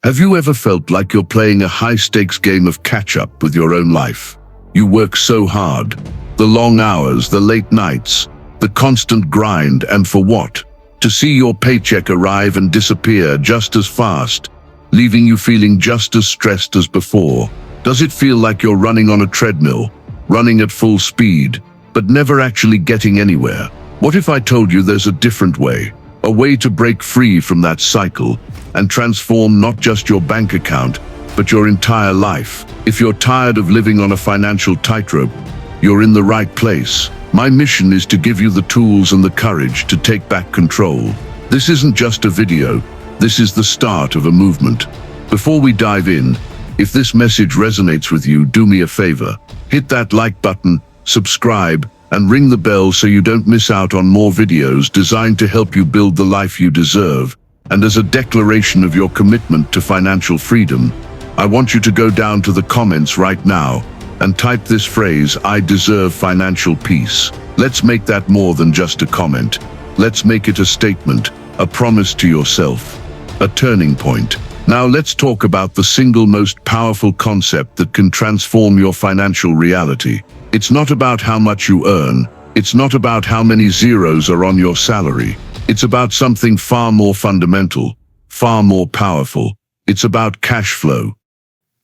Have you ever felt like you're playing a high-stakes game of catch-up with your own life? You work so hard. The long hours, the late nights, the constant grind, and for what? To see your paycheck arrive and disappear just as fast, leaving you feeling just as stressed as before. Does it feel like you're running on a treadmill, running at full speed, but never actually getting anywhere? What if I told you there's a different way? A way to break free from that cycle and transform not just your bank account, but your entire life. If you're tired of living on a financial tightrope, you're in the right place. My mission is to give you the tools and the courage to take back control. This isn't just a video, this is the start of a movement. Before we dive in, if this message resonates with you, do me a favor. Hit that like button, subscribe, and ring the bell so you don't miss out on more videos designed to help you build the life you deserve. And as a declaration of your commitment to financial freedom, I want you to go down to the comments right now and type this phrase, "I deserve financial peace." Let's make that more than just a comment. Let's make it a statement, a promise to yourself, a turning point. Now let's talk about the single most powerful concept that can transform your financial reality. It's not about how much you earn. It's not about how many zeros are on your salary. It's about something far more fundamental, far more powerful. It's about cash flow.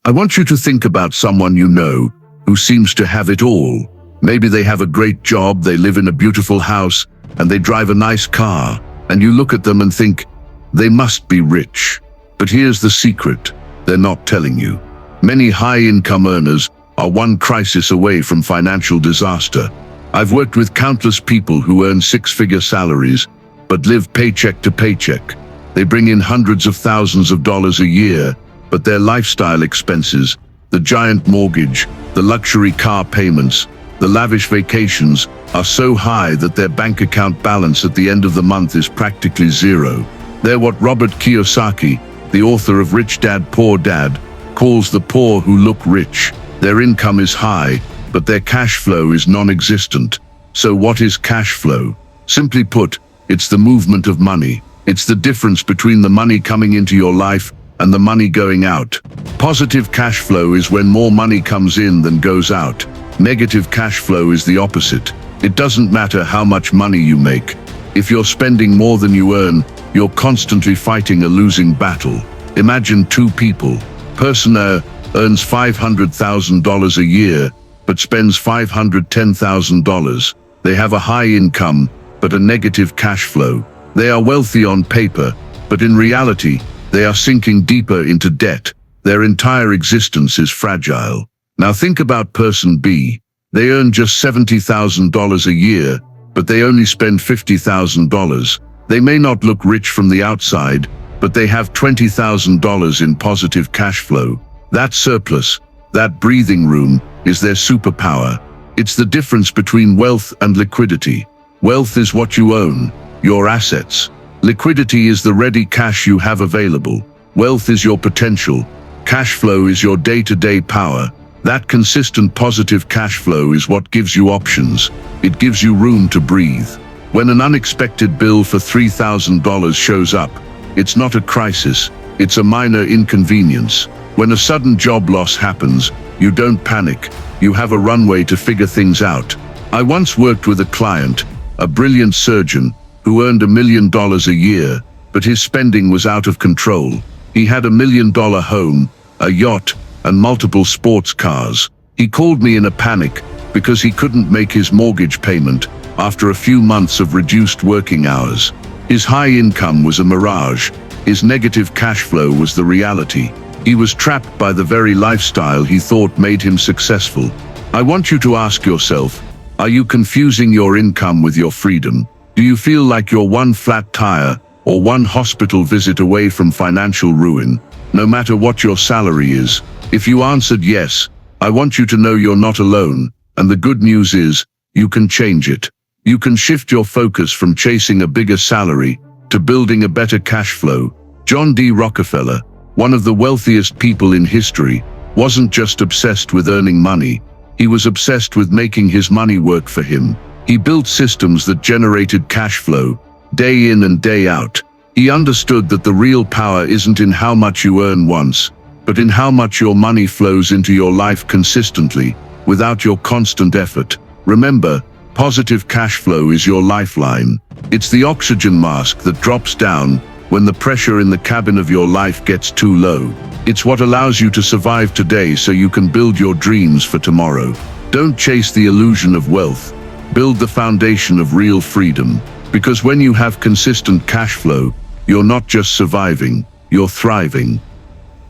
I want you to think about someone you know who seems to have it all. Maybe they have a great job, they live in a beautiful house, and they drive a nice car, and you look at them and think, they must be rich. But here's the secret they're not telling you. Many high-income earners are one crisis away from financial disaster. I've worked with countless people who earn six-figure salaries, but live paycheck to paycheck. They bring in hundreds of thousands of dollars a year, but their lifestyle expenses, the giant mortgage, the luxury car payments, the lavish vacations, are so high that their bank account balance at the end of the month is practically zero. They're what Robert Kiyosaki, the author of Rich Dad, Poor Dad, calls the poor who look rich. Their income is high, but their cash flow is non-existent. So what is cash flow? Simply put, it's the movement of money. It's the difference between the money coming into your life and the money going out. Positive cash flow is when more money comes in than goes out. Negative cash flow is the opposite. It doesn't matter how much money you make. If you're spending more than you earn, you're constantly fighting a losing battle. Imagine two people. Person A earns $500,000 a year, but spends $510,000. They have a high income, but a negative cash flow. They are wealthy on paper, but in reality, they are sinking deeper into debt. Their entire existence is fragile. Now think about person B. They earn just $70,000 a year, but they only spend $50,000. They may not look rich from the outside, but they have $20,000 in positive cash flow. That surplus, that breathing room, is their superpower. It's the difference between wealth and liquidity. Wealth is what you own, your assets. Liquidity is the ready cash you have available. Wealth is your potential. Cash flow is your day-to-day power. That consistent positive cash flow is what gives you options. It gives you room to breathe. When an unexpected bill for $3,000 shows up, it's not a crisis, it's a minor inconvenience. When a sudden job loss happens, you don't panic. You have a runway to figure things out. I once worked with a client, a brilliant surgeon, who earned $1 million a year, but his spending was out of control. He had $1 million home, a yacht, and multiple sports cars. He called me in a panic because he couldn't make his mortgage payment after a few months of reduced working hours. His high income was a mirage. His negative cash flow was the reality. He was trapped by the very lifestyle he thought made him successful. I want you to ask yourself, are you confusing your income with your freedom? Do you feel like you're one flat tire or one hospital visit away from financial ruin, no matter what your salary is? If you answered yes, I want you to know you're not alone, and the good news is, you can change it. You can shift your focus from chasing a bigger salary to building a better cash flow. John D. Rockefeller, one of the wealthiest people in history, wasn't just obsessed with earning money. He was obsessed with making his money work for him. He built systems that generated cash flow, day in and day out. He understood that the real power isn't in how much you earn once, but in how much your money flows into your life consistently, without your constant effort. Remember, positive cash flow is your lifeline. It's the oxygen mask that drops down when the pressure in the cabin of your life gets too low. It's what allows you to survive today so you can build your dreams for tomorrow. Don't chase the illusion of wealth. Build the foundation of real freedom. Because when you have consistent cash flow, you're not just surviving, you're thriving.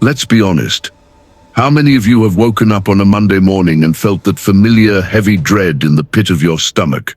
Let's be honest. How many of you have woken up on a Monday morning and felt that familiar, heavy dread in the pit of your stomach?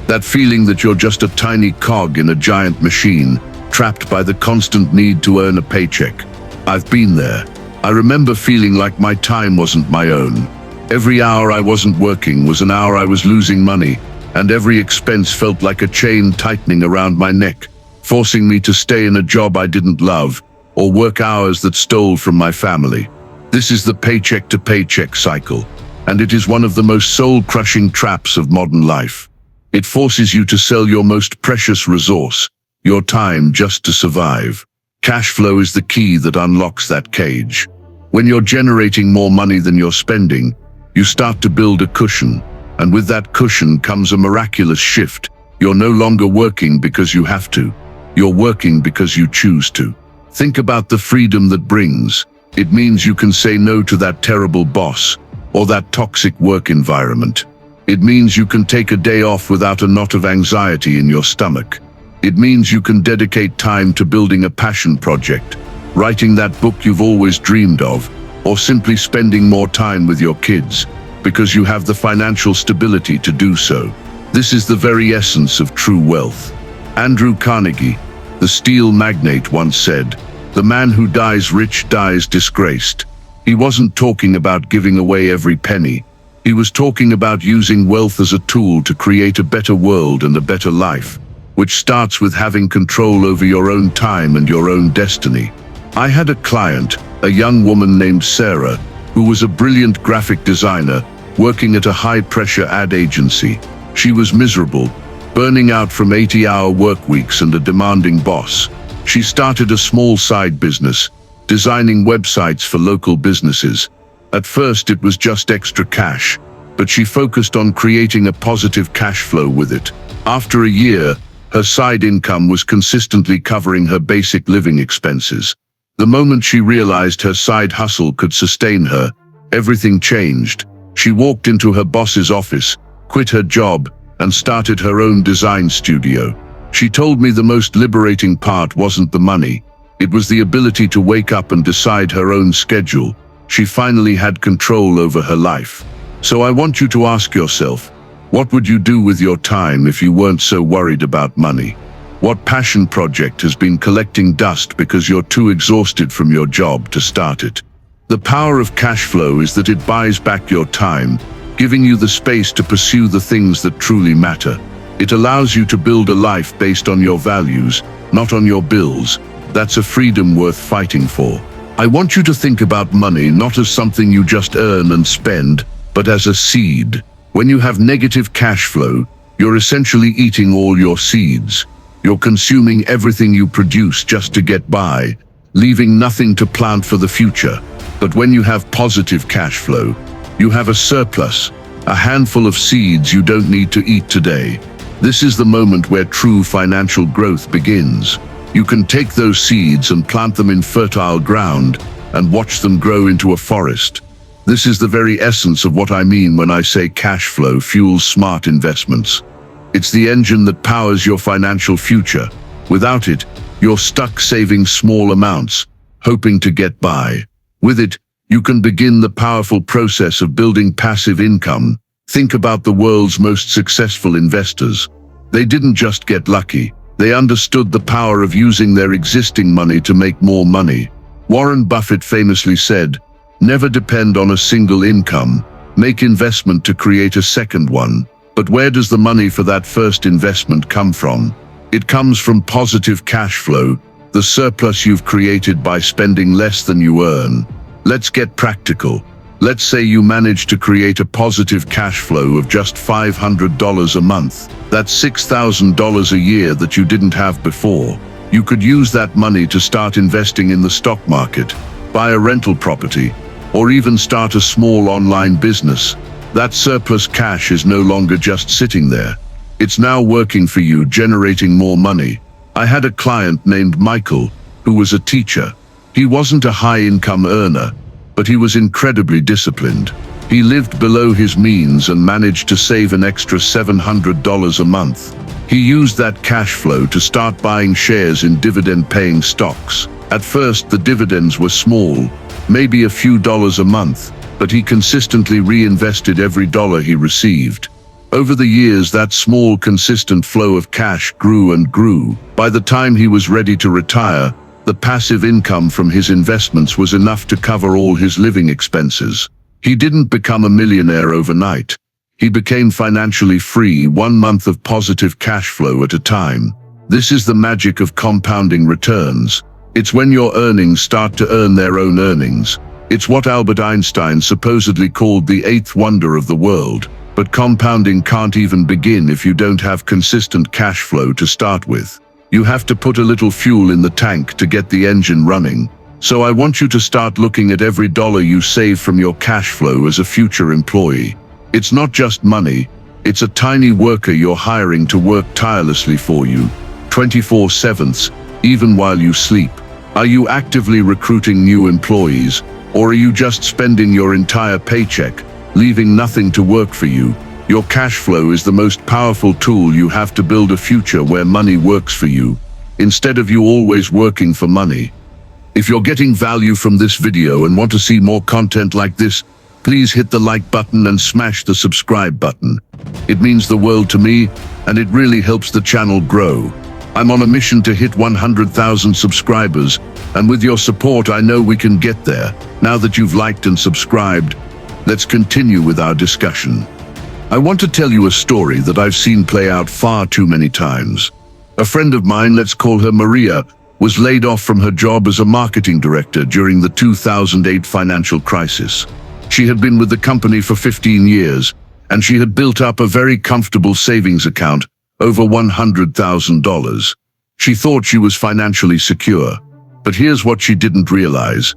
That feeling that you're just a tiny cog in a giant machine, trapped by the constant need to earn a paycheck. I've been there. I remember feeling like my time wasn't my own. Every hour I wasn't working was an hour I was losing money, and every expense felt like a chain tightening around my neck, forcing me to stay in a job I didn't love, or work hours that stole from my family. This is the paycheck to paycheck cycle, and it is one of the most soul-crushing traps of modern life. It forces you to sell your most precious resource, your time, just to survive. Cash flow is the key that unlocks that cage. When you're generating more money than you're spending, you start to build a cushion, and with that cushion comes a miraculous shift. You're no longer working because you have to. You're working because you choose to. Think about the freedom that brings. It means you can say no to that terrible boss or that toxic work environment. It means you can take a day off without a knot of anxiety in your stomach. It means you can dedicate time to building a passion project, writing that book you've always dreamed of, or simply spending more time with your kids, because you have the financial stability to do so. This is the very essence of true wealth. Andrew Carnegie, the steel magnate, once said, "The man who dies rich dies disgraced." He wasn't talking about giving away every penny. He was talking about using wealth as a tool to create a better world and a better life, which starts with having control over your own time and your own destiny. I had a client, a young woman named Sarah, who was a brilliant graphic designer working at a high-pressure ad agency. She was miserable, burning out from 80-hour work weeks and a demanding boss. She started a small side business, designing websites for local businesses. At first it was just extra cash, but she focused on creating a positive cash flow with it. After a year, her side income was consistently covering her basic living expenses. The moment she realized her side hustle could sustain her, everything changed. She walked into her boss's office, quit her job, and started her own design studio. She told me the most liberating part wasn't the money. It was the ability to wake up and decide her own schedule. She finally had control over her life. So I want you to ask yourself, what would you do with your time if you weren't so worried about money? What passion project has been collecting dust because you're too exhausted from your job to start it? The power of cash flow is that it buys back your time, giving you the space to pursue the things that truly matter. It allows you to build a life based on your values, not on your bills. That's a freedom worth fighting for. I want you to think about money not as something you just earn and spend, but as a seed. When you have negative cash flow, you're essentially eating all your seeds. You're consuming everything you produce just to get by, leaving nothing to plant for the future. But when you have positive cash flow, you have a surplus, a handful of seeds you don't need to eat today. This is the moment where true financial growth begins. You can take those seeds and plant them in fertile ground and watch them grow into a forest. This is the very essence of what I mean when I say cash flow fuels smart investments. It's the engine that powers your financial future. Without it, you're stuck saving small amounts, hoping to get by. With it, you can begin the powerful process of building passive income. Think about the world's most successful investors. They didn't just get lucky. They understood the power of using their existing money to make more money. Warren Buffett famously said, "Never depend on a single income. Make investment to create a second one." But where does the money for that first investment come from? It comes from positive cash flow, the surplus you've created by spending less than you earn. Let's get practical. Let's say you manage to create a positive cash flow of just $500 a month. That's $6,000 a year that you didn't have before. You could use that money to start investing in the stock market, buy a rental property, or even start a small online business. That surplus cash is no longer just sitting there. It's now working for you, generating more money. I had a client named Michael, who was a teacher. He wasn't a high-income earner, but he was incredibly disciplined. He lived below his means and managed to save an extra $700 a month. He used that cash flow to start buying shares in dividend-paying stocks. At first, the dividends were small, maybe a few dollars a month, but he consistently reinvested every dollar he received. Over the years, that small, consistent flow of cash grew and grew. By the time he was ready to retire, the passive income from his investments was enough to cover all his living expenses. He didn't become a millionaire overnight. He became financially free, 1 month of positive cash flow at a time. This is the magic of compounding returns. It's when your earnings start to earn their own earnings. It's what Albert Einstein supposedly called the eighth wonder of the world. But compounding can't even begin if you don't have consistent cash flow to start with. You have to put a little fuel in the tank to get the engine running. So I want you to start looking at every dollar you save from your cash flow as a future employee. It's not just money, it's a tiny worker you're hiring to work tirelessly for you, 24/7, even while you sleep. Are you actively recruiting new employees, or are you just spending your entire paycheck, leaving nothing to work for you? Your cash flow is the most powerful tool you have to build a future where money works for you, instead of you always working for money. If you're getting value from this video and want to see more content like this, please hit the like button and smash the subscribe button. It means the world to me, and it really helps the channel grow. I'm on a mission to hit 100,000 subscribers, and with your support I know we can get there. Now that you've liked and subscribed, let's continue with our discussion. I want to tell you a story that I've seen play out far too many times. A friend of mine, let's call her Maria, was laid off from her job as a marketing director during the 2008 financial crisis. She had been with the company for 15 years, and she had built up a very comfortable savings account, over $100,000. She thought she was financially secure, but here's what she didn't realize.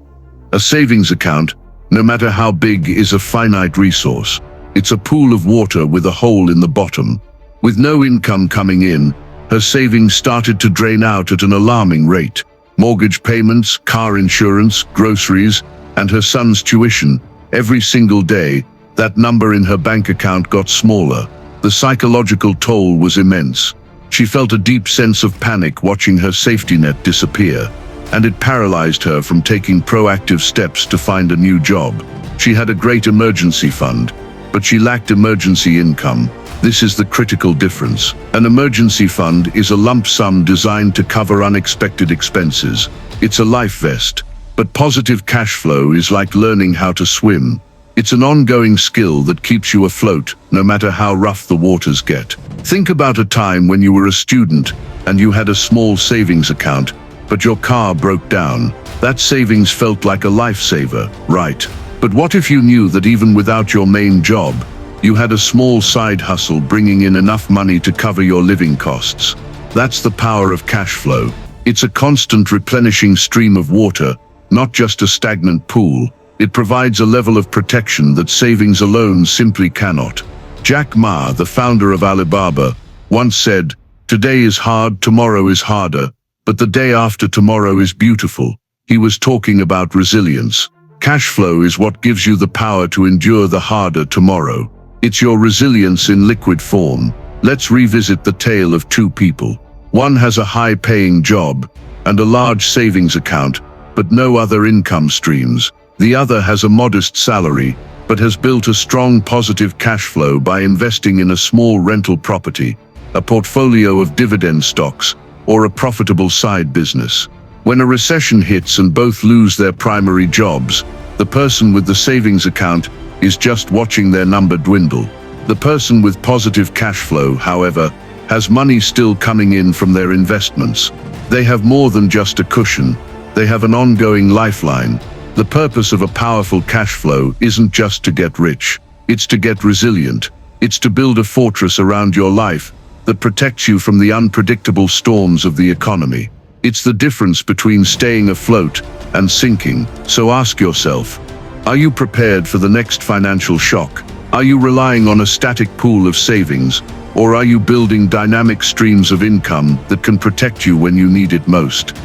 A savings account, no matter how big, is a finite resource. It's a pool of water with a hole in the bottom. With no income coming in, her savings started to drain out at an alarming rate. Mortgage payments, car insurance, groceries, and her son's tuition. Every single day, that number in her bank account got smaller. The psychological toll was immense. She felt a deep sense of panic watching her safety net disappear, and it paralyzed her from taking proactive steps to find a new job. She had a great emergency fund, but she lacked emergency income. This is the critical difference. An emergency fund is a lump sum designed to cover unexpected expenses. It's a life vest. But positive cash flow is like learning how to swim. It's an ongoing skill that keeps you afloat, no matter how rough the waters get. Think about a time when you were a student and you had a small savings account, but your car broke down. That savings felt like a lifesaver, right? But what if you knew that even without your main job, you had a small side hustle bringing in enough money to cover your living costs? That's the power of cash flow. It's a constant replenishing stream of water, not just a stagnant pool. It provides a level of protection that savings alone simply cannot. Jack Ma, the founder of Alibaba, once said, "Today is hard, tomorrow is harder, but the day after tomorrow is beautiful." He was talking about resilience. Cash flow is what gives you the power to endure the harder tomorrow. It's your resilience in liquid form. Let's revisit the tale of two people. One has a high-paying job and a large savings account, but no other income streams. The other has a modest salary, but has built a strong positive cash flow by investing in a small rental property, a portfolio of dividend stocks, or a profitable side business. When a recession hits and both lose their primary jobs, the person with the savings account is just watching their number dwindle. The person with positive cash flow, however, has money still coming in from their investments. They have more than just a cushion. They have an ongoing lifeline. The purpose of a powerful cash flow isn't just to get rich. It's to get resilient. It's to build a fortress around your life that protects you from the unpredictable storms of the economy. It's the difference between staying afloat and sinking. So ask yourself, are you prepared for the next financial shock? Are you relying on a static pool of savings, or are you building dynamic streams of income that can protect you when you need it most?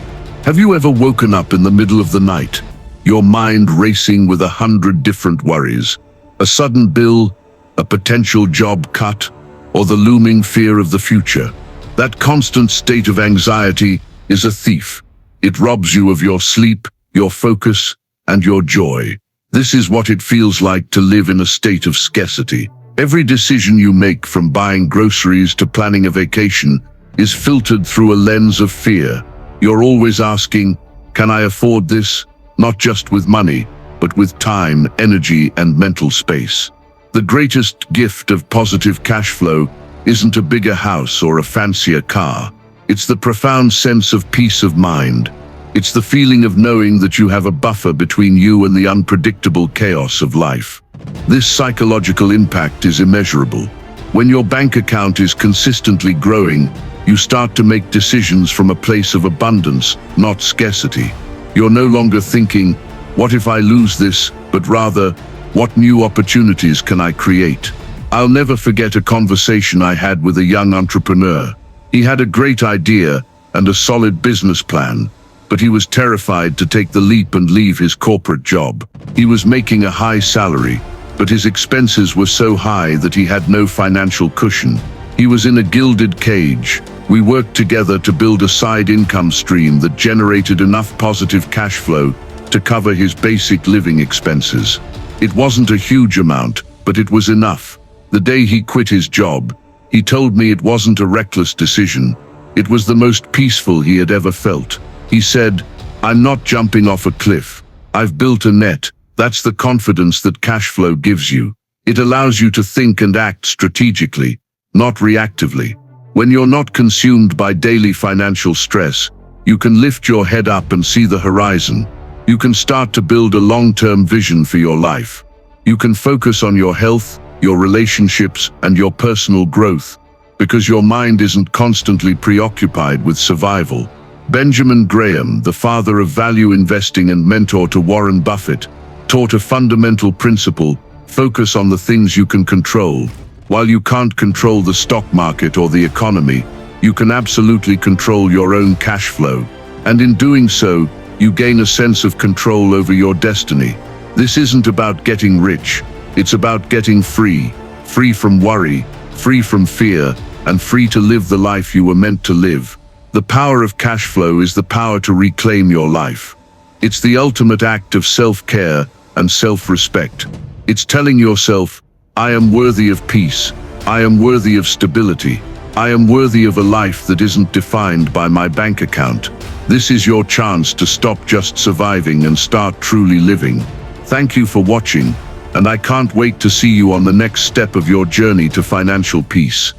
Have you ever woken up in the middle of the night, your mind racing with 100 different worries? A sudden bill, a potential job cut, or the looming fear of the future? That constant state of anxiety is a thief. It robs you of your sleep, your focus, and your joy. This is what it feels like to live in a state of scarcity. Every decision you make, from buying groceries to planning a vacation, is filtered through a lens of fear. You're always asking, can I afford this? Not just with money, but with time, energy, and mental space. The greatest gift of positive cash flow isn't a bigger house or a fancier car. It's the profound sense of peace of mind. It's the feeling of knowing that you have a buffer between you and the unpredictable chaos of life. This psychological impact is immeasurable. When your bank account is consistently growing, you start to make decisions from a place of abundance, not scarcity. You're no longer thinking, what if I lose this? But rather, what new opportunities can I create? I'll never forget a conversation I had with a young entrepreneur. He had a great idea and a solid business plan, but he was terrified to take the leap and leave his corporate job. He was making a high salary, but his expenses were so high that he had no financial cushion. He was in a gilded cage. We worked together to build a side income stream that generated enough positive cash flow to cover his basic living expenses. It wasn't a huge amount, but it was enough. The day he quit his job, he told me it wasn't a reckless decision. It was the most peaceful he had ever felt. He said, I'm not jumping off a cliff. I've built a net. That's the confidence that cash flow gives you. It allows you to think and act strategically, not reactively. When you're not consumed by daily financial stress, you can lift your head up and see the horizon. You can start to build a long-term vision for your life. You can focus on your health, your relationships, and your personal growth, because your mind isn't constantly preoccupied with survival. Benjamin Graham, the father of value investing and mentor to Warren Buffett, taught a fundamental principle: focus on the things you can control. While you can't control the stock market or the economy, you can absolutely control your own cash flow. And in doing so, you gain a sense of control over your destiny. This isn't about getting rich. It's about getting free. Free from worry, free from fear, and free to live the life you were meant to live. The power of cash flow is the power to reclaim your life. It's the ultimate act of self-care and self-respect. It's telling yourself, I am worthy of peace. I am worthy of stability. I am worthy of a life that isn't defined by my bank account. This is your chance to stop just surviving and start truly living. Thank you for watching, and I can't wait to see you on the next step of your journey to financial peace.